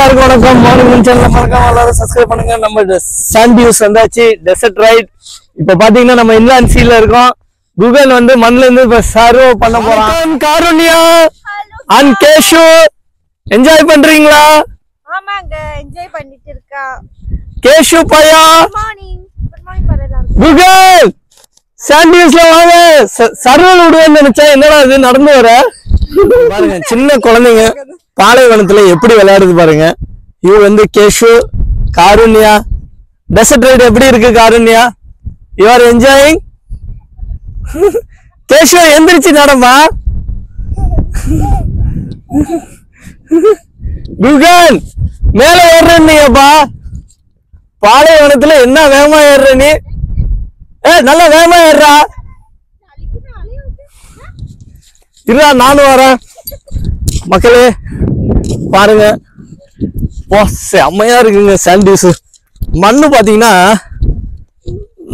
எல்லாருக்கும் வணக்கம். Morning channel மறக்காம எல்லாரும் சப்ஸ்கிரைப் பண்ணுங்க. நம்ம சாண்ட் டியூஸ் வந்தாச்சு, டெசர்ட் ரைட். இப்ப பாத்தீங்கன்னா நம்ம இன்லாண்ட் சீல இருக்கோம். கூகுள் வந்து மண்ல இருந்து இப்ப சர்வ் பண்ண போறோம். காருண்யா அண்ட் கேஷு என்ஜாய் பண்றீங்களா? ஆமாங்க, என்ஜாய் பண்ணிட்டு இருக்கா. கேஷு பையா குட் மார்னிங் பரலாம். கூகுள் சாண்ட் டியூஸ்ல வாங்க. சர்வல் விடுவேன்னு நினைச்சா என்னடா இது நடந்து வர பாருங்க. சின்ன குழந்தைங்க பாலைவனத்துல எப்படி விளையாடுது பாருங்க. இது வந்து கேஷு, காருண்யா. டெசர்ட் ரைடு எப்படி இருக்கு Karunya? You are enjoying? Keshu எந்திரிச்சு நடமா. கூகுள் மேல ஏறுறப்பா. பாலைவனத்துல என்ன வேகமா ஏறுற நீ? நல்லா வேகமா ஏறுறா. இருடா நானும் வரேன். மக்களே பாருங்க, செம்மையா இருக்குங்க சாண்டிஸ். மண்ணு பாத்தீங்கன்னா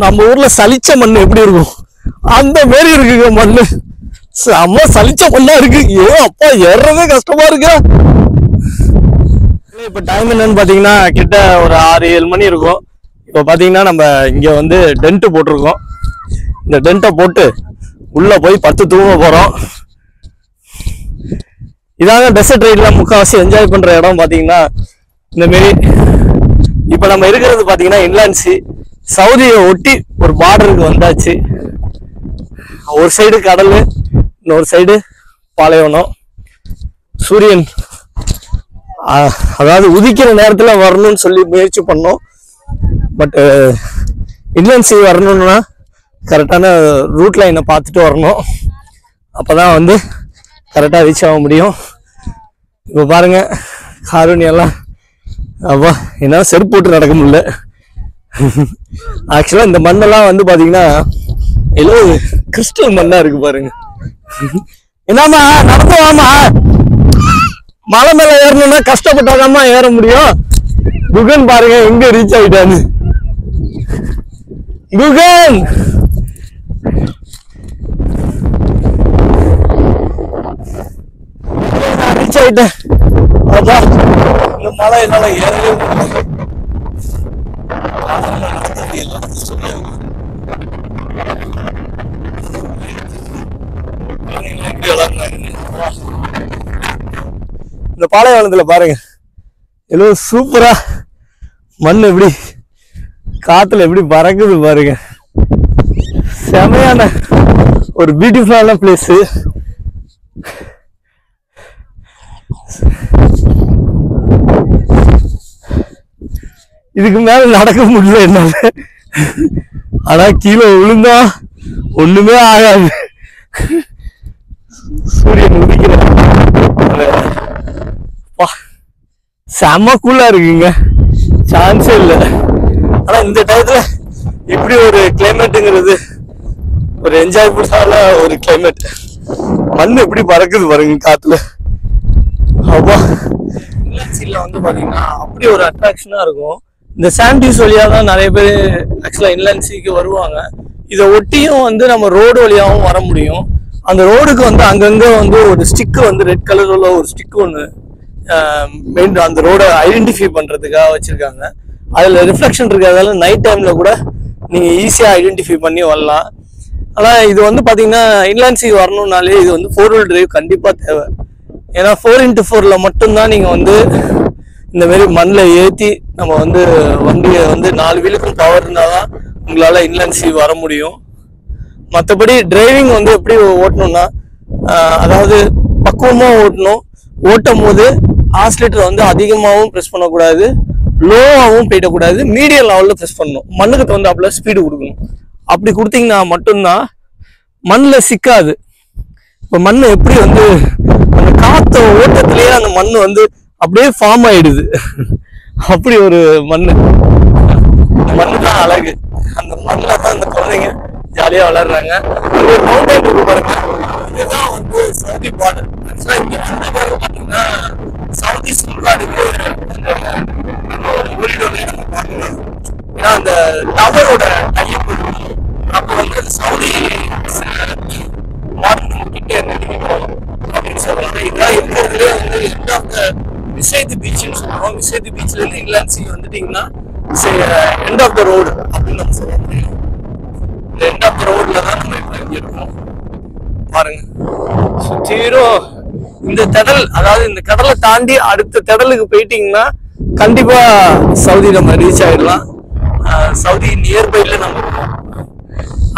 நம்ம ஊர்ல சலிச்ச மண்ணு எப்படி இருக்கும் அந்த மாதிரி இருக்குங்க மண்ணு. செம்ம சலிச்ச மண்ணா இருக்கு. அப்பா ஏறவே கஷ்டமா இருக்கு. இப்ப டைம் என்னன்னு பாத்தீங்கன்னா கிட்ட ஒரு 6-7 மணி இருக்கும். இப்ப பாத்தீங்கன்னா நம்ம இங்க வந்து டென்ட் போட்டிருக்கோம். இந்த டென்ட்டை போட்டு உள்ள போய் பத்து தூங்க போறோம். இதாங்க டெசர்ட் ரைட்ல முக்கால்வாசி என்ஜாய் பண்ற இடம் பாத்தீங்கன்னா இந்த மாரி. இப்ப நம்ம இருக்கிறது பாத்தீங்கன்னா இன்லாண்ட் சி, சவுதியை ஒட்டி ஒரு பார்டருக்கு வந்தாச்சு. ஒரு சைடு கடல், இன்னொரு சைடு பாலைவனம். சூரியன் அதாவது உதிக்கிற நேரத்துல வரணும்னு சொல்லி முயற்சி பண்ணோம். பட் இன்லாண்ட் சி வரணும்னா கரெக்டான ரூட் லைனை பார்த்துட்டு வரணும். அப்பதான் வந்து கரெக்டா ரீச் ஆக முடியும். இப்ப பாருங்க காருண்யெல்லாம் அப்பா என்னால செருப்பு போட்டு நடக்க முடியல. ஆக்சுவலா இந்த மண்ணெல்லாம் வந்து பாத்தீங்கன்னா ஏதோ கிறிஸ்டல் மண்ணா இருக்கு பாருங்க. என்னமா நடந்து வாமா. மலை மேல ஏறணும்னா கஷ்டப்பட்டாதாம்மா ஏற முடியும். குகன் பாருங்க எங்க ரீச் ஆயிட்டான்னு. குகன் ரீச் ஆயிட்டேன். அப்பா இந்த மலை என்னால ஏறவே முடியல. இந்த பாலைவனத்துல பாருங்க எவ்வளவு சூப்பரா மண் எப்படி காத்துல எப்படி பறக்குது பாருங்க. செமையான ஒரு பியூட்டிஃபுல்லான பிளேஸ். இதுக்கு மேல நடக்க முடியல என்னால. ஆனா கீழே விழுந்தா ஒண்ணுமே ஆகாது. சூரியன் உதிக்கிற செம்ம கூலா இருக்குங்க, சான்ஸே இல்லை. ஆனா இந்த டயத்துல இப்படி ஒரு கிளைமேட்டுங்கிறது ஒரு என்ஜாய்புல்லான ஒரு கிளைமேட். மண் எப்படி பறக்குது பாருங்க காத்துல. அப்பா இன்லாண்ட்ஸில் வந்து பாத்தீங்கன்னா அப்படி ஒரு அட்ராக்ஷனா இருக்கும். இந்த சாண்டிஸ் வழியா தான் நிறைய பேர் ஆக்சுவலா இன்லாண்ட்ஸிக்கு வருவாங்க. இதை ஒட்டியும் வந்து நம்ம ரோடு வழியாகவும் வர முடியும். அந்த ரோடுக்கு வந்து அங்கங்க வந்து ஒரு ஸ்டிக்கு வந்து ரெட் கலர்ல ஒரு ஸ்டிக் ஒன்று மெயின் அந்த ரோடை ஐடென்டிஃபை பண்றதுக்காக வச்சிருக்காங்க. அதுல ரிஃப்ளெக்ஷன் இருக்கிறதால நைட் டைம்ல கூட நீங்க ஈஸியா ஐடென்டிஃபை பண்ணி வரலாம். ஆனா இது வந்து பாத்தீங்கன்னா இன்லாண்ட்ஸிக்கு வரணும்னாலே இது வந்து 4 வீல் டிரைவ் கண்டிப்பா தேவை. ஏன்னா 4x4ல மட்டும்தான் நீங்க வந்து இந்த மாதிரி மண்ணில் ஏற்றி நம்ம வந்து வண்டியை வந்து 4 வீலுக்கும் பவர் இருந்தாதான் உங்களால இன்லாண்ட்ஸி வர முடியும். மற்றபடி டிரைவிங் வந்து எப்படி ஓட்டணும்னா அதாவது பக்குவமா ஓட்டணும். ஓட்டும் போது ஆக்சிலேட்டர் வந்து அதிகமாகவும் ப்ரெஸ் பண்ணக்கூடாது, லோவாகவும் போயிடக்கூடாது, மீடியம் லெவலில் ப்ரெஸ் பண்ணணும். மண்ணுக்கு தகுந்தாப்புல ஸ்பீடு கொடுக்கணும். அப்படி கொடுத்தீங்கன்னா மட்டும்தான் மண்ணில் சிக்காது. இப்போ மண் எப்படி வந்து அந்த காற்று ஓட்டத்திலேயே அந்த மண் வந்து அப்படியே ஃபார்ம் ஆயிடுது. அப்படி ஒரு மண்ணு. மண்ணு தான் அழகு. அந்த மண்ணில் தான் அந்த குழந்தைங்க ஜாலியா விளையாடுறாங்க. ஒரு மவுண்டைன் இருக்கு பாருங்க, இதுதான் வந்து சவுதி பார்டர். இங்க பாத்தீங்கன்னா சவுதி சுல்தானுக்கு ஏன்னா அந்த டவரோட டைப் அப்போ வந்து சவுதி கிட்டே அப்படின்னு சொல்றாங்க. இதுதான் இருக்கிறதுலே வந்து beside the beach ன்னு சொல்றோம். போறோம். மிசேதி பீச்ல இருந்து இன்லாண்ட் சீ வந்துட்டீங்கன்னா எண்ட் ஆஃப் த ரோடு அப்படின்னு நம்ம சொல்ல முடியும். இந்த எண்ட் ஆஃப் த ரோட்ல தான் நம்ம இப்போ இங்க இருக்கோம். பாருங்க சுத்தீரும் இந்த திடல், அதாவது இந்த கடலை தாண்டி அடுத்த திடலுக்கு போயிட்டீங்கன்னா கண்டிப்பா சவுதி நம்ம ரீச் ஆயிடலாம். சவுதி நியர்பைல நம்ம இருக்கோம்.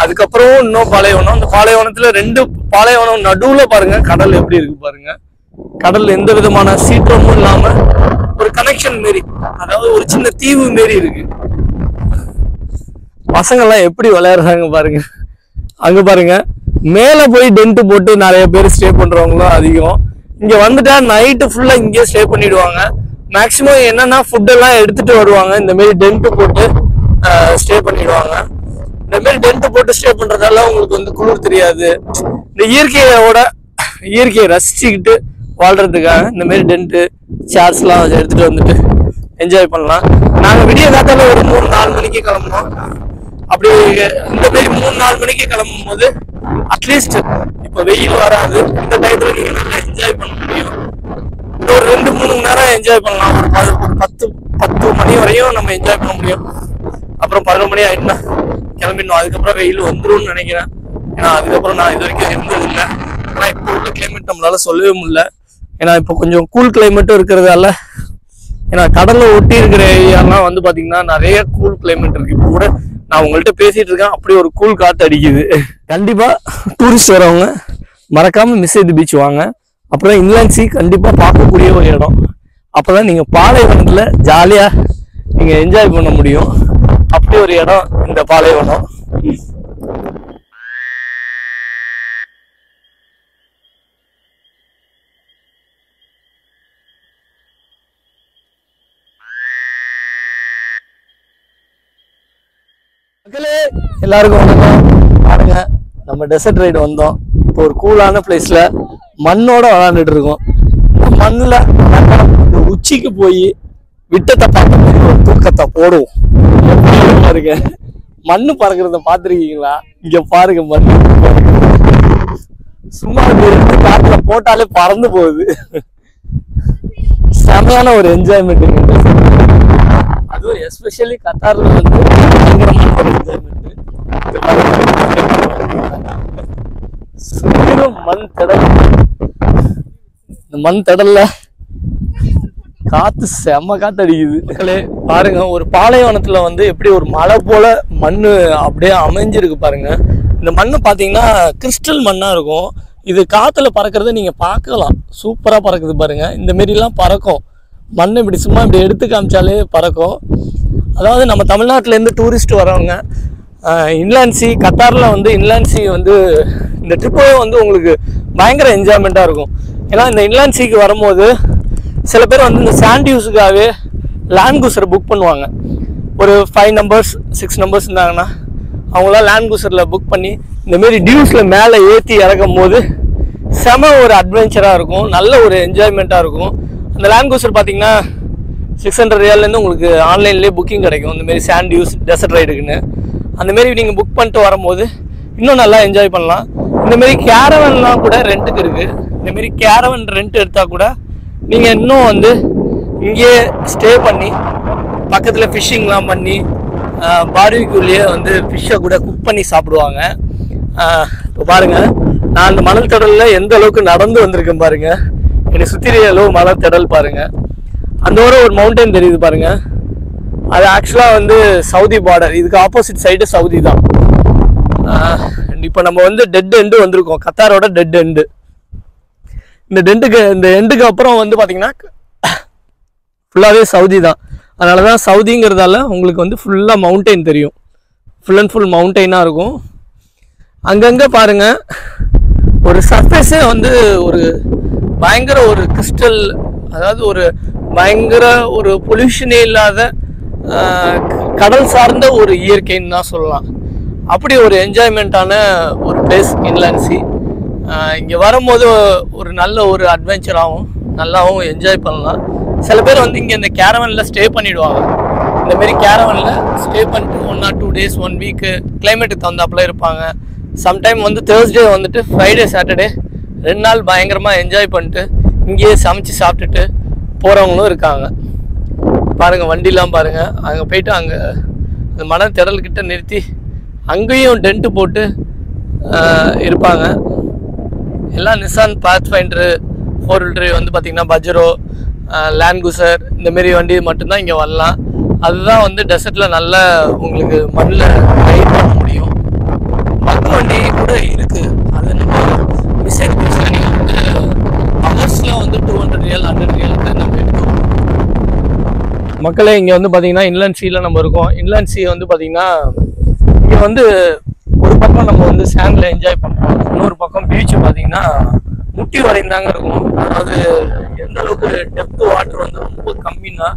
அதுக்கப்புறம் இன்னும் பாலைவனம். அந்த பாலைவனத்துல 2 பாலைவனம் நடுவுல பாருங்க கடல் எப்படி இருக்கு பாருங்க. கடல் எந்த விதமான சீற்றமும் இல்லாம ஒரு கனெக்ஷன் மாரி, அதாவது ஒரு சின்ன தீவு மாரி இருக்கு. பசங்க எல்லாம் எப்படி விளையாடுறாங்க பாருங்க. அங்க பாருங்க மேல போய் டென்ட் போட்டு நிறைய பேர் ஸ்டே பண்றவங்களும் அதிகம். இங்க வந்துட்டா நைட்டு ஃபுல்லா இங்கே ஸ்டே பண்ணிடுவாங்க. மேக்சிமம் என்னன்னா ஃபுட் எல்லாம் எடுத்துட்டு வருவாங்க. இந்த மாதிரி டென்ட் போட்டு ஸ்டே பண்ணிடுவாங்க. இந்த மாதிரி டென்ட் போட்டு ஸ்டே பண்றதால உங்களுக்கு வந்து குளிர் தெரியாது. இந்த இயற்கையை ரசிச்சுக்கிட்டு வாழ்றதுக்காக இந்த மாதிரி டென்ட்டு சேர்ஸ்லாம் எடுத்துட்டு வந்துட்டு என்ஜாய் பண்ணலாம். நாங்கள் விடிய காத்தால ஒரு 3-4 மணிக்கு கிளம்புனோம். அப்படி இந்த மாதிரி 3-4 மணிக்கு கிளம்பும் போது அட்லீஸ்ட் இப்போ வெயில் வராது. இந்த டயத்துல நீங்க நல்லா என்ஜாய் பண்ண முடியும். ஒரு 2-3 மணி நேரம் என்ஜாய் பண்ணலாம். ஒரு 10 மணி வரையும் நம்ம என்ஜாய் பண்ண முடியும். அப்புறம் 11 மணி ஆயிட்டுனா கிளம்பிடணும். அதுக்கப்புறம் வெயில் வந்துரும்னு நினைக்கிறேன். ஏன்னா அதுக்கப்புறம் நான் இது வரைக்கும் இருந்ததில்லை. ஆனா இப்போ உள்ள கிளைமேட் நம்மளால சொல்லவே முடியல. ஏன்னா இப்போ கொஞ்சம் கூல் கிளைமேட்டும் இருக்கிறதால, ஏன்னா கடலை ஒட்டி இருக்கிற ஏரியாலாம் வந்து பாத்தீங்கன்னா நிறைய கூல் கிளைமேட் இருக்கு. இப்போ கூட நான் உங்கள்கிட்ட பேசிட்டு இருக்கேன், அப்படி ஒரு கூல் காத்து அடிக்குது. கண்டிப்பா டூரிஸ்ட் வரவங்க மறக்காம மிசேதி பீச் வாங்க. அப்புறம் இன்லாண்ட் சீ கண்டிப்பா பார்க்கக்கூடிய ஒரு இடம். அப்பதான் நீங்க பாலைவனத்துல ஜாலியா நீங்க என்ஜாய் பண்ண முடியும். அப்படி ஒரு இடம் இந்த பாலைவனம். மக்களே எல்லாருக்கும் வணக்கம். பாருங்க நம்ம டெசர்ட் ரைடு வந்தோம். இப்போ ஒரு கூலான பிளேஸ்ல மண்ணோட விளையாண்டுட்டு இருக்கோம். இந்த மண்ணுல இந்த உச்சிக்கு போய் விட்டத்தை பார்க்க ஒரு தூக்கத்தை போடுவோம். பாருங்க மண்ணு பறக்கிறத பாத்துருக்கீங்களா? இங்க பாருங்க மண்ணு சும்மா காட்டுல போட்டாலே பறந்து போகுது. செமையான ஒரு என்ஜாய்மெண்ட். அதுவும் எஸ்பெஷலி கத்தார்ல வந்து பயங்கரமான ஒரு என்ஜாய்மெண்ட். மண் திடல், இந்த மண் திடல்ல காத்து செம்ம காத்து அடிக்குது. பாருங்க ஒரு பாலைவனத்துல வந்து எப்படி ஒரு மலை போல மண்ணு அப்படியே அமைஞ்சிருக்கு பாருங்க. இந்த மண்ணு பாத்தீங்கன்னா கிறிஸ்டல் மண்ணா இருக்கும். இது காத்துல பறக்கிறத நீங்க பார்க்கலாம். சூப்பரா பறக்குது பாருங்க. இந்த மாரி எல்லாம் பறக்கும் மண்ணு. இப்படி சும்மா இப்படி எடுத்து காமிச்சாலே பறக்கும். அதாவது நம்ம தமிழ்நாட்டில இருந்து டூரிஸ்ட் வரவங்க இன்லாண்ட் சீ கத்தார்ல வந்து இன்லாண்ட் சீ வந்து இந்த ட்ரிப்பே வந்து உங்களுக்கு பயங்கர என்ஜாய்மெண்ட்டாக இருக்கும். ஏன்னா இந்த இன்லாண்ட் சீக்கு வரும்போது சில பேர் வந்து இந்த சாண்ட் யூஸுக்காகவே லேண்ட் குசரை புக் பண்ணுவாங்க. ஒரு 5 நம்பர்ஸ் 6 நம்பர்ஸ் இருந்தாங்கன்னா அவங்களாம் லேண்ட் குசரில் புக் பண்ணி இந்தமாரி டியூஸில் மேலே ஏற்றி இறக்கும் போது செம ஒரு அட்வென்ச்சராக இருக்கும். நல்ல ஒரு என்ஜாய்மெண்ட்டாக இருக்கும். அந்த லேண்ட் குசர் பார்த்தீங்கன்னா 600 ரியால்லேருந்து உங்களுக்கு ஆன்லைன்லேயே புக்கிங் கிடைக்கும். இந்தமாரி சாண்ட் டியூஸ் டெசர்ட் ரைடுக்குன்னு அந்தமாரி நீங்கள் புக் பண்ணிட்டு வரும்போது இன்னும் நல்லா என்ஜாய் பண்ணலாம். இந்தமாரி கேரவன்லாம் கூட ரெண்ட்டுக்கு இருக்குது. இந்தமாரி கேரவன் ரெண்ட் எடுத்தால் கூட நீங்கள் இன்னும் வந்து இங்கேயே ஸ்டே பண்ணி பக்கத்தில் ஃபிஷ்ஷிங்லாம் பண்ணி பார்பிக்யூலேயே வந்து ஃபிஷ்ஷை கூட குக் பண்ணி சாப்பிடுவாங்க. இப்போ பாருங்கள் நான் அந்த மணல் திடலில் எந்த அளவுக்கு நடந்து வந்திருக்கேன் பாருங்கள். என்னை சுற்றி அளவு மணல் திடல் பாருங்கள். அந்த ஒரு மவுண்டன் தெரியுது பாருங்கள். அது ஆக்சுவலாக வந்து சவுதி பார்டர். இதுக்கு ஆப்போசிட் சைடு சவுதி தான். இப்போ நம்ம வந்து டெட் எண்டு வந்திருக்கோம். கத்தாரோட டெட் எண்டு. இந்த எண்டுக்கு அப்புறம் வந்து பார்த்தீங்கன்னா ஃபுல்லாகவே சவுதி தான். அதனால தான் சவுதிங்கிறதால உங்களுக்கு வந்து ஃபுல்லாக மவுண்டெயின் தெரியும். ஃபுல் அண்ட் ஃபுல் மவுண்டெயினாக இருக்கும். அங்கங்கே பாருங்கள் ஒரு சர்ஃபேஸே வந்து ஒரு பயங்கர ஒரு கிறிஸ்டல், அதாவது ஒரு பயங்கர ஒரு பொல்யூஷனே இல்லாத கடல் சார்ந்த ஒரு இயற்கைன்னு தான் சொல்லலாம். அப்படி ஒரு என்ஜாய்மெண்ட்டான ஒரு பிளேஸ் இன்லாண்ட் சீ. இங்கே வரும்போது ஒரு நல்ல ஒரு அட்வென்ச்சராகவும் நல்லாவும் என்ஜாய் பண்ணலாம். சில பேர் வந்து இங்கே இந்த கேரவனில் ஸ்டே பண்ணிவிடுவாங்க. இந்தமாரி கேரவனில் ஸ்டே பண்ணிட்டு 1 or 2 days 1 week கிளைமேட்டுக்கு தகுந்தாப்புல இருப்பாங்க. சம்டைம் வந்து தேர்ஸ்டே வந்துட்டு ஃப்ரைடே சாட்டர்டே 2 நாள் பயங்கரமாக என்ஜாய் பண்ணிட்டு இங்கேயே சமைச்சு சாப்பிட்டுட்டு போகிறவங்களும் இருக்காங்க. பாருங்க வண்டிலாம் பாருங்க. அங்கே போயிட்டு அங்கே அந்த மன திடல்கிட்ட நிறுத்தி அங்கேயும் டென்ட்டு போட்டு இருப்பாங்க. எல்லாம் நிசான் பாத்ஃபைண்டரு 4 வந்து பார்த்திங்கன்னா பஜரோ லேண்ட்குசர் இந்தமாரி வண்டி மட்டும்தான் இங்கே வரலாம். அதுதான் வந்து டெசர்ட்டில் நல்லா உங்களுக்கு மண்ணில் ரைட் பண்ண முடியும். பக்கு வண்டி கூட இருக்குது. அது நம்ம மிஸ்டேக் பீஸில் நீங்கள் வந்து ஹவர்ஸில் வந்து 200 ரியல் 100 ரியலுக்கு நம்ம எடுக்கணும். மக்களே இங்கே வந்து பார்த்தீங்கன்னா இன்லேண்ட் சீல நம்ம இருக்கோம். இன்லேண்ட் சீ வந்து பார்த்தீங்கன்னா இங்கே வந்து ஒரு பக்கம் நம்ம வந்து சேண்டில் என்ஜாய் பண்ணுறோம், இன்னொரு பக்கம் பீச்சு பார்த்தீங்கன்னா முட்டி வரையும் தாங்க இருக்கும். அதாவது எந்த அளவுக்கு டெப்த் வாட்டர் வந்து ரொம்ப கம்மின்னா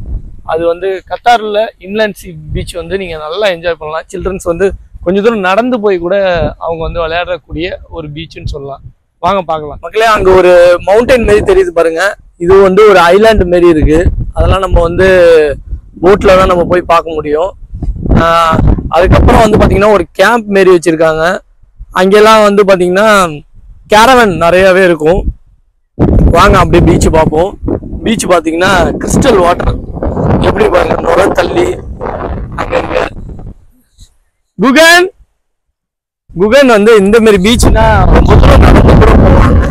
அது வந்து கத்தாரில் இன்லேண்ட் சீ பீச் வந்து நீங்கள் நல்லா என்ஜாய் பண்ணலாம். சில்ட்ரன்ஸ் வந்து கொஞ்சம் தூரம் நடந்து போய் கூட அவங்க வந்து விளையாடக்கூடிய ஒரு பீச்சுன்னு சொல்லலாம். வாங்க பார்க்கலாம் மக்களே. அங்கே ஒரு மவுண்டைன் மாரி தெரியுது பாருங்க. இது வந்து ஒரு ஐலாண்டு மாரி இருக்கு. அதெல்லாம் நம்ம வந்து போட்டில் தான் நம்ம போய் பார்க்க முடியும். அதுக்கப்புறம் வந்து பார்த்தீங்கன்னா ஒரு கேம்ப் மாரி வச்சுருக்காங்க. அங்கெல்லாம் வந்து பார்த்தீங்கன்னா கேரவன் நிறையாவே இருக்கும். வாங்க அப்படியே பீச்சு பார்ப்போம். பீச் பார்த்தீங்கன்னா கிறிஸ்டல் வாட்டர் எப்படி பாருங்க, நுர தள்ளி அங்கங்க. குகன் வந்து இந்த மாதிரி பீச்னா ரொம்ப தூரம் நடந்து கூட போவாங்க.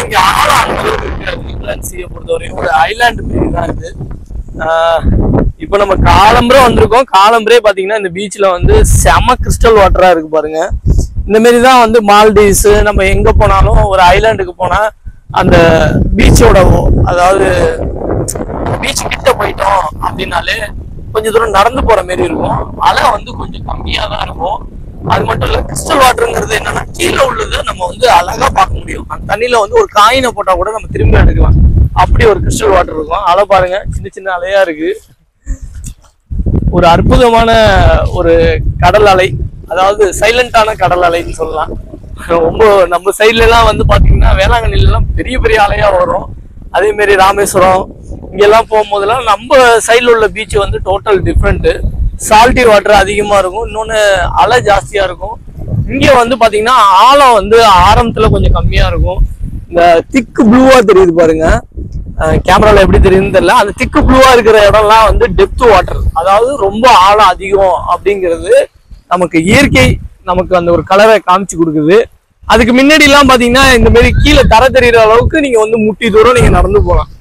இங்க ஆழம் அந்த அளவுக்கு இருக்காது. இன்லேண்ட் சீயை பொறுத்தவரையும் ஒரு ஐலாண்டு மாரி தான் இது. இப்போ நம்ம காலம்பரே வந்திருக்கோம். காலம்பரே பார்த்தீங்கன்னா இந்த பீச்சில் வந்து செம கிறிஸ்டல் வாட்டராக இருக்கு பாருங்க. இந்த மாரி தான் வந்து மால்டீவ்ஸ் நம்ம எங்கே போனாலும் ஒரு ஐலாண்டுக்கு போனால் அந்த பீச்சோட அதாவது பீச் கிட்ட போயிட்டோம் அப்படின்னாலே கொஞ்சம் தூரம் நடந்து போற மாதிரி இருக்கும். அலை வந்து கொஞ்சம் கம்மியாக தான் இருக்கும். அது மட்டும் இல்லை, கிறிஸ்டல் வாட்டருங்கிறது என்னன்னா கீழே உள்ளது நம்ம வந்து அழகா பார்க்க முடியும். அந்த தண்ணியில வந்து ஒரு காயினை போட்டா கூட நம்ம திரும்பி எடுக்கலாம். அப்படி ஒரு கிறிஸ்டல் வாட்டர் இருக்கும். அலை பாருங்க, சின்ன சின்ன அலையா இருக்கு. ஒரு அற்புதமான ஒரு கடல் அலை, அதாவது சைலண்டான கடல் அலைன்னு சொல்லலாம். ரொம்ப நம்ம சைட்ல எல்லாம் வந்து பாத்தீங்கன்னா வேளாங்கண்ணில எல்லாம் பெரிய பெரிய அலையா வரும். அதே மாதிரி ராமேஸ்வரம் இங்கெல்லாம் போகும்போதெல்லாம் நம்ம சைடில் உள்ள பீச் வந்து டோட்டல் டிஃப்ரெண்ட்டு. சால்ட்டி வாட்டர் அதிகமாக இருக்கும், இன்னொன்று அலை ஜாஸ்தியாக இருக்கும். இங்கே வந்து பார்த்தீங்கன்னா ஆழம் வந்து ஆரம்பத்தில் கொஞ்சம் கம்மியாக இருக்கும். இந்த திக்கு ப்ளூவாக தெரியுது பாருங்க, கேமராவில் எப்படி தெரியுதுன்னு தெரியல. அந்த திக்கு ப்ளூவாக இருக்கிற இடம்லாம் வந்து டெப்த் வாட்டர், அதாவது ரொம்ப ஆழம் அதிகம் அப்படிங்கிறது நமக்கு இயற்கை நமக்கு அந்த ஒரு கலரை காமிச்சு கொடுக்குது. அதுக்கு முன்னாடி எல்லாம் பாத்தீங்கன்னா இந்த மாதிரி கீழே தர தெரிகிற அளவுக்கு நீங்க வந்து முட்டி தூரம் நீங்க நடந்து போகலாம்.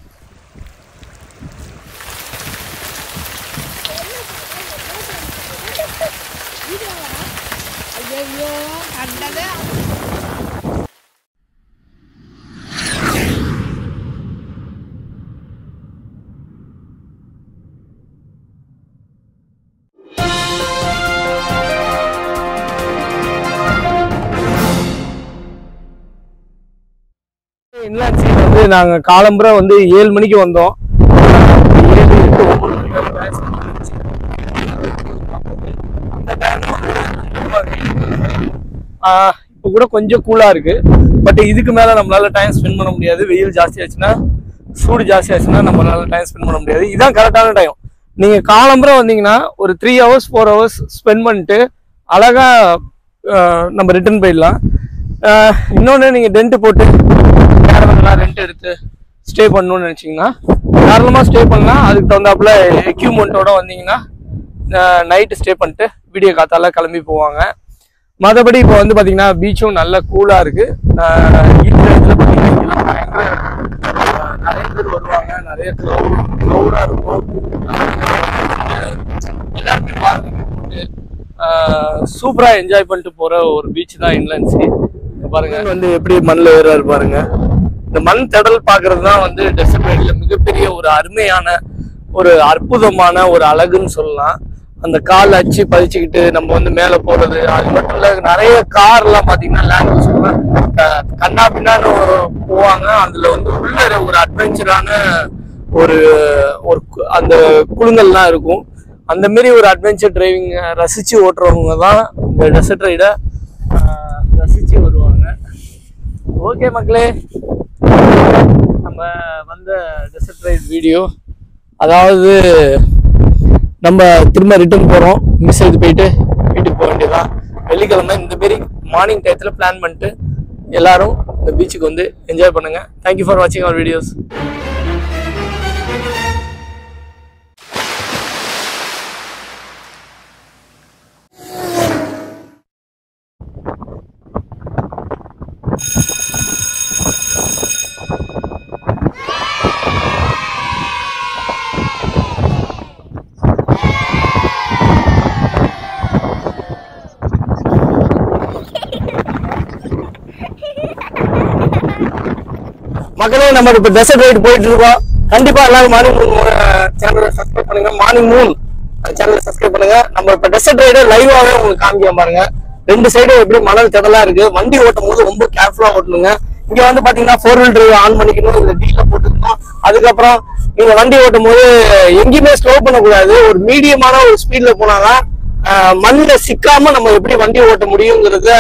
இன்லேண்ட் சீ வந்து நாங்க காலம்புரை வந்து 7 மணிக்கு வந்தோம். 7, 8, 9 இப்போ கூட கொஞ்சம் கூலா இருக்கு. பட் இதுக்கு மேல நம்மளால டைம் ஸ்பெண்ட் பண்ண முடியாது. வெயில் ஜாஸ்தி ஆச்சுன்னா, சூடு ஜாஸ்தி ஆச்சுன்னா நம்மளால டைம் ஸ்பெண்ட் பண்ண முடியாது. இதுதான் கரெக்டான டைம். நீங்க காலம்புரை வந்தீங்கன்னா ஒரு 3 hours 4 hours ஸ்பெண்ட் பண்ணிட்டு அழகா நம்ம ரிட்டர்ன் போயிடலாம். இன்னொன்று நீங்கள் டென்ட் போட்டு கேரவன்லாம் ரெண்ட் எடுத்து ஸ்டே பண்ணணும்னு நினச்சிங்கன்னா தாராளமாக ஸ்டே பண்ணலாம். அதுக்கு தகுந்தாப்புல எக்யூப்மெண்ட்டோட வந்தீங்கன்னா நைட்டு ஸ்டே பண்ணிட்டு வீடியோ காத்தால கிளம்பி போவாங்க. மற்றபடி இப்போ வந்து பார்த்தீங்கன்னா பீச்சும் நல்ல கூலாக இருக்குது. இருக்கிற இடத்துல பார்த்தீங்கன்னா நிறைய பேர் வருவாங்க, நிறைய க்ரௌடாக இருக்கும். எல்லாருமே பாருங்க சூப்பராக என்ஜாய் பண்ணிட்டு போகிற ஒரு பீச் தான் இன்லேண்ட் சீ. பாருங்க வந்து எப்படி மண்ணில் ஏறாரு பாருங்க. இந்த மண் திடல் பார்க்கறது தான் வந்து டெசர்ட் ரைட்ல மிகப்பெரிய ஒரு அருமையான ஒரு அற்புதமான ஒரு அழகுன்னு சொல்லலாம். அந்த கால் அச்சு பதிச்சுக்கிட்டு நம்ம வந்து மேலே போறது. அது மட்டும் இல்லை, நிறைய கார்லாம் பார்த்தீங்கன்னா லேண்ட் கண்ணா பின்னான்னு போவாங்க. அதுல வந்து உள்ள ஒரு அட்வென்ச்சரான ஒரு அந்த குழுங்கள்லாம் இருக்கும். அந்த மாரி ஒரு அட்வென்ச்சர் டிரைவிங் ரசிச்சு ஓட்டுறவங்க தான் இந்த டெசர்ட் ரைடை ரசிச்சு வருவாங்க. ஓகே மக்களே, நம்ம வந்த டெசர்ட் ரைட் வீடியோ, அதாவது நம்ம திரும்ப ரிட்டர்ன் போகிறோம். மிஸ் ஆகிட்டு போயிட்டு வீட்டுக்கு போக வேண்டியதான். வெள்ளிக்கிழமை இந்த மாரி மார்னிங் டயத்தில் பிளான் பண்ணிட்டு எல்லாரும் இந்த பீச்சுக்கு வந்து என்ஜாய் பண்ணுங்கள். தேங்க்யூ ஃபார் வாட்சிங் அவர் வீடியோஸ். மக்களே, நம்ம இப்ப டெசர்ட் ரைடு போயிட்டு இருக்கோம். கண்டிப்பா எல்லாரும் மார்னிங் மூன் சேனலை சப்ஸ்கிரைப் பண்ணுங்க. மார்னிங் மூன் சேனலை சப்ஸ்கிரைப் பண்ணுங்க. நம்ம இப்ப டெசர்ட் ரைடு லைவாவே உங்களுக்கு காமிக்க பாருங்க. ரெண்டு சைடும் எப்படி மணல் திடலா இருக்கு. வண்டி ஓட்டும் போது ரொம்ப கேர்ஃபுல்லா ஓட்டணுங்க. இங்க வந்து பாத்தீங்கன்னா 4-wheel drive ஆன் பண்ணிக்கணும். இதுல டீல போட்டுக்கணும். அதுக்கப்புறம் நீங்க வண்டி ஓட்டும் போது எங்கேயுமே ஸ்லோ பண்ணக்கூடாது. ஒரு மீடியமான ஒரு ஸ்பீட்ல போனாதான் மண்ணில சிக்காம நம்ம எப்படி வண்டி ஓட்ட முடியுங்கிறத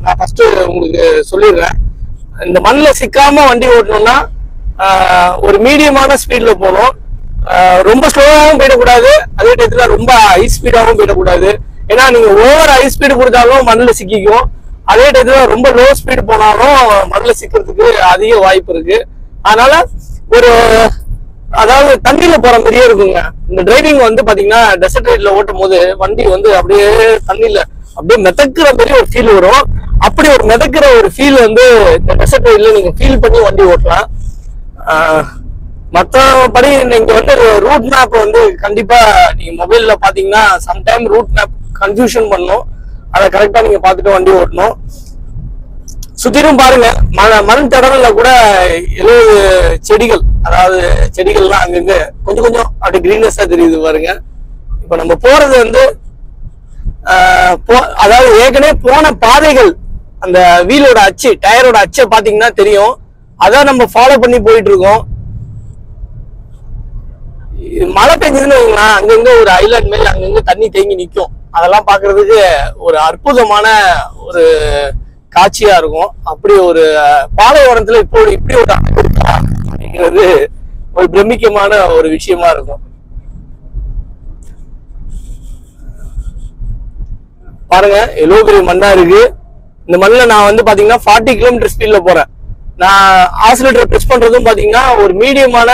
நான் ஃபர்ஸ்ட் உங்களுக்கு சொல்லிடுறேன். இந்த மண்ணில் சிக்காம வண்டி ஓட்டணும்னா ஒரு மீடியமான ஸ்பீட்ல போகணும். ரொம்ப ஸ்லோவாகவும் போயிடக்கூடாது, அதே டயத்துல ரொம்ப ஹை ஸ்பீடாகவும் போயிடக்கூடாது. ஏன்னா நீங்க ஓவர் ஹை ஸ்பீடு கொடுத்தாலும் மண்ணில் சிக்கிக்கும். அதே டயத்துல ரொம்ப லோ ஸ்பீடு போனாலும் மண்ணில் சிக்கிறதுக்கு அதிக வாய்ப்பு இருக்கு. அதனால ஒரு அதாவது தண்ணியில போற மாதிரியே இருக்குங்க இந்த டிரைவிங். வந்து பாத்தீங்கன்னா டெசர்ட் ரைட்ல ஓட்டும் போது வண்டி வந்து அப்படியே தண்ணியில அப்படியே மிதக்குற மாதிரி ஒரு ஃபீல் வரும். அப்படி ஒரு மிதக்கிற ஒரு ஃபீல் வந்து இந்த டெசர்ட் ரைட்ல நீங்க ஃபீல் பண்ணி வண்டி ஓட்டலாம். மற்றபடி நீங்க வந்து ரூட் மேப் வந்து கண்டிப்பா நீங்க மொபைல்ல பாத்தீங்கன்னா சம்டைம் ரூட் மேப் கன்ஃபியூஷன் பண்ணும். அதை கரெக்டா நீங்க பார்த்துட்டு வண்டி ஓட்டணும். சுத்திலும் பாருங்க, மண் தடங்கள்ல கூட 70 செடிகள், அதாவது செடிகள்லாம் அங்கங்க கொஞ்சம் கொஞ்சம் அப்படி கிரீனஸா தெரியுது பாருங்க. இப்ப நம்ம போறது வந்து அதாவது ஏற்கனவே போன பாதைகள், அந்த வீலோட அச்சு, டயரோட அச்சை பாத்தீங்கன்னா தெரியும். அதான் நம்ம ஃபாலோ பண்ணி போயிட்டு இருக்கோம். மழை பெஞ்சதுன்னு வைங்களேன், அங்கங்க ஒரு ஐலாண்ட் மேல அங்கங்க தண்ணி தேங்கி நிற்கும். அதெல்லாம் பாக்குறதுக்கு ஒரு அற்புதமான ஒரு காட்சியா இருக்கும். அப்படி ஒரு பாலைவனத்துல இப்படி ஒரு அப்படிங்கிறது ஒரு பிரமிக்கமான ஒரு விஷயமா இருக்கும். பாருங்க, எவ்வளவு பெரிய மண்ணா இருக்கு. இந்த மண்ணில் நான் வந்து பாத்தீங்கன்னா 40 km ஸ்பீட்ல போறேன். நான் ஆக்சிலேட்டர் பிரஸ் பண்றதும் பாத்தீங்கன்னா ஒரு மீடியமான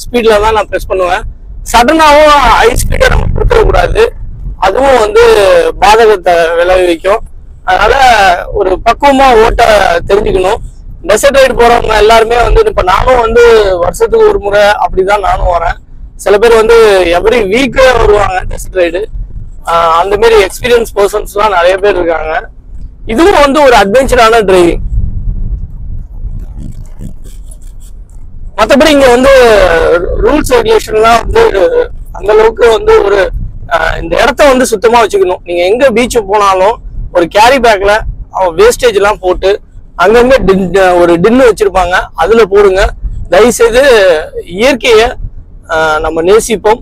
ஸ்பீட்ல தான் நான் பிரஸ் பண்ணுவேன். சடனாவும் ஹை ஸ்பீடை நம்ம கொடுத்துடக்கூடாது, அதுவும் வந்து பாதகத்தை விளைவிக்கும். அதனால ஒரு பக்குவமா ஓட்ட தெரிஞ்சுக்கணும். டெசர்ட் ரைடு போறவங்க எல்லாருமே வந்து இப்ப நானும் வந்து வருஷத்துக்கு ஒரு முறை அப்படிதான் நானும் வரேன். சில பேர் வந்து எவ்ரி வீக் வருவாங்க டெசர்ட் ரைடு. அந்த மாதிரி எக்ஸ்பீரியன்ஸ் பர்சன்ஸ் எல்லாம் நிறைய பேர் இருக்காங்க. இதுவும் வந்து ஒரு அட்வென்ச்சரான டிரைவிங். மற்றபடி இங்க வந்து ரூல்ஸ் ரெகுலேஷன்லாம் வந்து அந்த அளவுக்கு வந்து ஒரு இந்த இடத்த வந்து சுத்தமா வச்சுக்கணும். நீங்க எங்க பீச்சு போனாலும் ஒரு கேரி பேக்ல வேஸ்டேஜ் எல்லாம் போட்டு அங்கங்க ஒரு டின்னு வச்சிருப்பாங்க, அதுல போடுங்க. தயவுசெய்து இயற்கையை நம்ம நேசிப்போம்.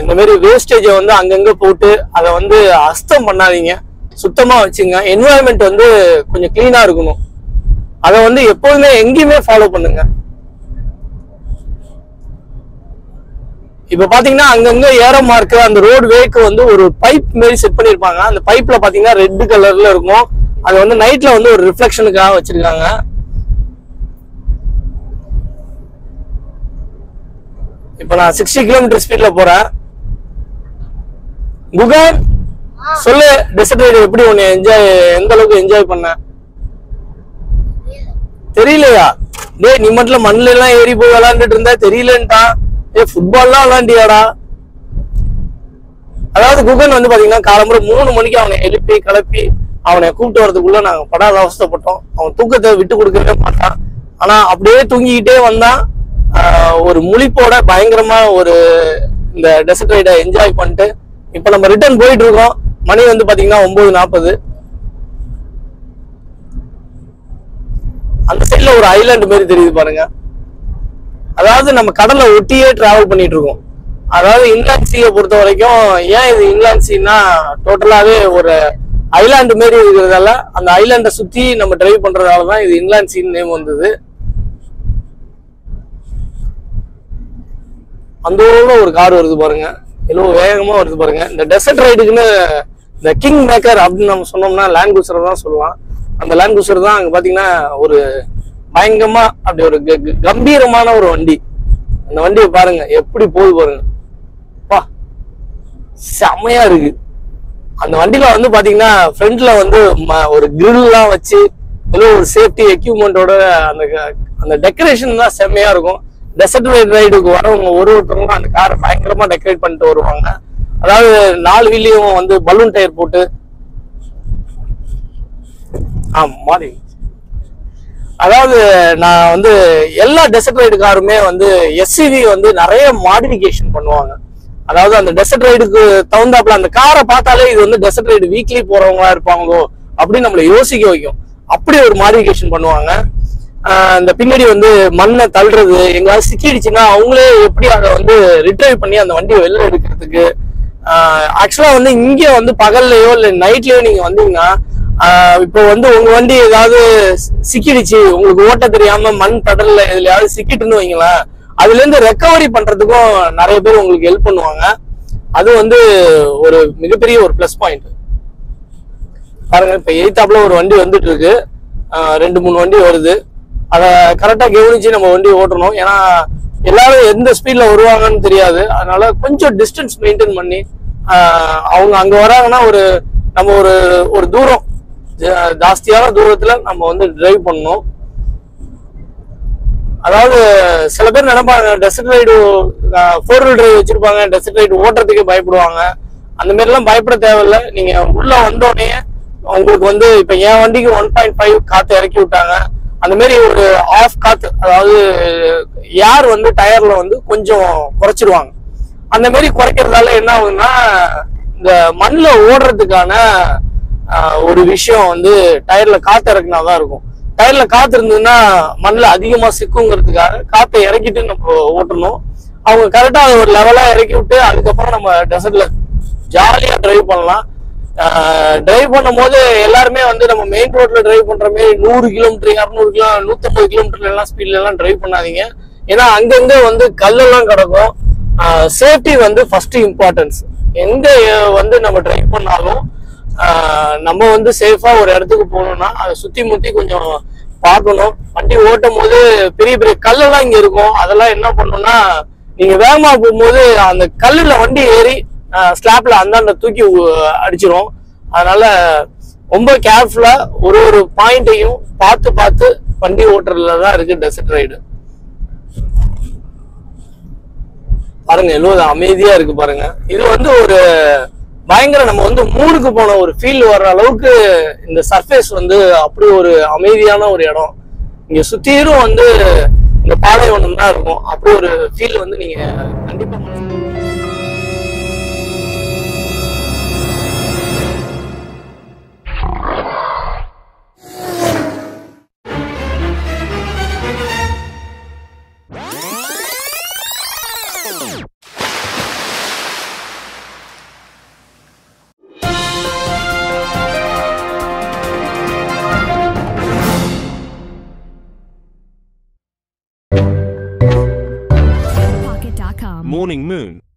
இந்த மாதிரி வேஸ்டேஜை வந்து அங்கங்க போட்டு அதை வந்து அஸ்தம் பண்ணாதீங்க, சுத்தமா வச்சுங்க. என்வாயன்மெண்ட் வந்து கொஞ்சம் கிளீனா இருக்கணும். அதை வந்து எப்போதுமே எங்கேயுமே ஃபாலோ பண்ணுங்க. இப்ப பாத்தீங்கன்னா அங்கங்க ஏரோ மார்க், அந்த ரோடு வேக்கு வந்து ஒரு பைப் மாரி செட் பண்ணிருப்பாங்க. அந்த பைப்ல பாத்தீங்கன்னா ரெட் கலர்ல இருக்கும். அது வந்து நைட்ல வந்து ஒரு ரிஃப்ளெக்ஷனுக்காக வச்சிருக்காங்க. இப்ப நான் 60 km ஸ்பீட்ல போறேன். குகன் சொல்லு, டெசர்ட் ரைடு எப்படி ஒன்னு எந்த அளவுக்கு என்ஜாய் பண்ண? தெரியலையா? டேய், நீ மட்டும் மண்ணுல எல்லாம் ஏறி போய் விளையாண்டுட்டு இருந்தா தெரியலன்ட்டான். ஃபுட்பால்லாம் விளையாண்டியாடா? அதாவது குகன் வந்து பாத்தீங்கன்னா காலம்புற 3 மணிக்கு அவனை எழுப்பி கிளப்பி அவனை கூப்பிட்டு வரதுக்குள்ள நாங்க படாத அவஸ்தைப்பட்டோம். அவன் தூக்கத்தை விட்டு கொடுக்கவே மாட்டான். ஆனா அப்படியே தூங்கிக்கிட்டே வந்தான். ஒரு முழிப்போட பயங்கரமா ஒரு இந்த டெசர்ட் ரைடை என்ஜாய் பண்ணிட்டு இப்ப நம்ம ரிட்டர்ன் போயிட்டு இருக்கோம். மணி வந்து பாத்தீங்கன்னா 9:40. அந்த சைட்ல ஒரு ஐலாண்ட் மாதிரி தெரியுது பாருங்க. அதாவது நம்ம கடலை ஒட்டியே டிராவல் பண்ணிட்டு இருக்கோம். அதாவது இன்லாண்ட் சீயை பொறுத்த வரைக்கும், ஏன் இது இன்லாண்ட் சீனா டோட்டலாவே ஒரு ஐலாண்டு மாரி இருக்கிறதால, அந்த ஐலாண்டை சுத்தி நம்ம டிரைவ் பண்றதாலதான் இது இன்லாண்ட் சீன் நேம் வந்தது. அந்த ஒரு கார் வருது பாருங்க, எவ்வளவு வேகமா வருது பாருங்க. இந்த டெசர்ட் ரைடுக்குன்னு இந்த கிங் மேக்கர் அப்படின்னு நம்ம சொன்னோம்னா லேண்ட் குரூசர் தான் சொல்லலாம். அந்த லேண்ட் குரூசர் தான் அங்க பாத்தீங்கன்னா ஒரு பயங்கரமா அப்படி ஒரு கம்பீரமான ஒரு வண்டி. அந்த வண்டியை பாருங்க எப்படி போகுது பாருங்க, பா செம்மையா இருக்கு. அந்த வண்டியில வந்து பாத்தீங்கன்னா ஃப்ரண்ட்ல வந்து ஒரு கிரில்லாம் வச்சு ஏதோ ஒரு சேஃப்டி எக்யூப்மெண்டோட அந்த டெக்கரேஷன் தான் செம்மையா இருக்கும். டெசர்ட் ரைடுக்கு வரவங்க ஒருத்தவங்க அந்த காரை பயங்கரமா டெக்கரேட் பண்ணிட்டு வருவாங்க. அதாவது 4 வீலையும் வந்து பலூன் டயர் போட்டு மாறி அதாவது நான் வந்து எல்லா டெசர்ட் ரைடு காருமே வந்து எஸ்சிவி வந்து நிறைய மாடிஃபிகேஷன் பண்ணுவாங்க. அதாவது அந்த டெசர்ட் ரைடுக்கு தகுந்தாப்புல அந்த காரை பார்த்தாலே இது வந்து டெசர்ட் ரைடு வீக்லி போறவங்களா இருப்பாங்களோ அப்படின்னு நம்மளை யோசிக்க வைக்கும். அப்படி ஒரு மாடிஃபிகேஷன் பண்ணுவாங்க. அந்த பின்னாடி வந்து மண்ணை தள்ளுறது, எங்கேயாவது சிக்கிடுச்சுன்னா அவங்களே எப்படி அதை வந்து ரிட்ரைவ் பண்ணி அந்த வண்டியை வெளில எடுக்கிறதுக்கு. ஆக்சுவலா வந்து இங்க வந்து பகல்லையோ இல்லை நைட்லயோ நீங்க வந்தீங்கன்னா இப்போ வந்து உங்க வண்டி ஏதாவது சிக்கிடுச்சு, உங்களுக்கு ஓட்ட தெரியாம மண் தடல்ல எதுலையாவது சிக்கிட்டுன்னு வைங்களேன், அதுல இருந்து ரெக்கவரி பண்றதுக்கும் நிறைய பேர் உங்களுக்கு ஹெல்ப் பண்ணுவாங்க. அது வந்து ஒரு மிகப்பெரிய ஒரு பிளஸ் பாயிண்ட். பாருங்க, இப்ப எய்தாப்ல ஒரு வண்டி வந்துட்டு இருக்கு, 2-3 வண்டி வருது. அதை கரெக்டா கவனிச்சு நம்ம வண்டி ஓட்டணும். ஏன்னா எல்லாரும் எந்த ஸ்பீட்ல வருவாங்கன்னு தெரியாது. அதனால கொஞ்சம் டிஸ்டன்ஸ் மெயின்டைன் பண்ணி அவங்க அங்க வராங்கன்னா நம்ம ஒரு தூரம் ஜாஸ்தியான தூரத்துல நம்ம வந்து டிரைவ் பண்ணணும். அதாவது சில பேர் நினைப்பாங்க டெசர்ட் ரைடு 4-wheel டிரைவ் வச்சிருப்பாங்க, டெசர்ட் ரைடு ஓட்டுறதுக்கே பயப்படுவாங்க. அந்த மாதிரி எல்லாம் பயப்பட தேவையில்லை. நீங்க உள்ள வந்தோடனே உங்களுக்கு வந்து இப்ப என் வண்டிக்கு 1.5 காத்து இறக்கி விட்டாங்க. அந்த மாதிரி ஒரு ஆஃப் காத்து, அதாவது ஏர் வந்து டயர்ல வந்து கொஞ்சம் குறைச்சிருவாங்க. அந்த மாதிரி குறைக்கிறதால என்ன ஆகுதுன்னா இந்த மண்ணில் ஓடுறதுக்கான ஒரு விஷயம் வந்து டயர்ல காத்து இறக்குனாதான் இருக்கும். டயர்ல காத்து இருந்ததுன்னா மண்ணில் அதிகமா சிக்குங்கிறதுக்காக காத்தை இறக்கிட்டு நம்ம ஓட்டணும். அவங்க கரெக்டா அதை ஒரு லெவலா இறக்கி விட்டு அதுக்கப்புறம் நம்ம டெசர்ட்ல ஜாலியா டிரைவ் பண்ணலாம். டிரைவ் பண்ணும் போது எல்லாருமே வந்து நம்ம மெயின் ரோட்ல டிரைவ் பண்ற மாதிரி 100 கிலோமீட்டர் 200 கிலோ 150 கிலோமீட்டர்ல எல்லாம் ஸ்பீட்ல எல்லாம் டிரைவ் பண்ணாதீங்க. ஏன்னா அங்கங்க வந்து கல்லெல்லாம் கிடக்கும். சேஃப்டி வந்து ஃபர்ஸ்ட் இம்பார்ட்டன்ஸ். எங்க வந்து நம்ம டிரைவ் பண்ணாலும் நம்ம வந்து சேஃபா ஒரு இடத்துக்கு போகணும்னா அதை சுத்தி முத்தி கொஞ்சம் பார்க்கணும். வண்டி ஓட்டும் போது பெரிய பெரிய கல்லெல்லாம் இங்க இருக்கும். அதெல்லாம் என்ன பண்ணணும்னா நீங்க வேகமா போகும்போது அந்த கல்லுல வண்டி ஏறி ஸ்லாப்ல அந்தாண்ட தூக்கி அடிச்சிரும். அதனால ரொம்ப கேர்ஃபுல்லா ஒரு பாயிண்டையும் பார்த்து வண்டி ஓட்டுறதுலதான் இருக்கு டெசர்ட் ரைடு. பாருங்க, எவ்வளவு அமைதியா இருக்கு பாருங்க. இது வந்து ஒரு பயங்கர நம்ம வந்து மூணுக்கு போன ஒரு ஃபீல் வர்ற அளவுக்கு இந்த சர்ஃபேஸ் வந்து அப்படி ஒரு அமைதியான ஒரு இடம். இங்க சுத்திரும் வந்து இந்த பாலைவனம் தான் இருக்கும். அப்படி ஒரு ஃபீல் வந்து நீங்க கண்டிப்பா Morning Moon.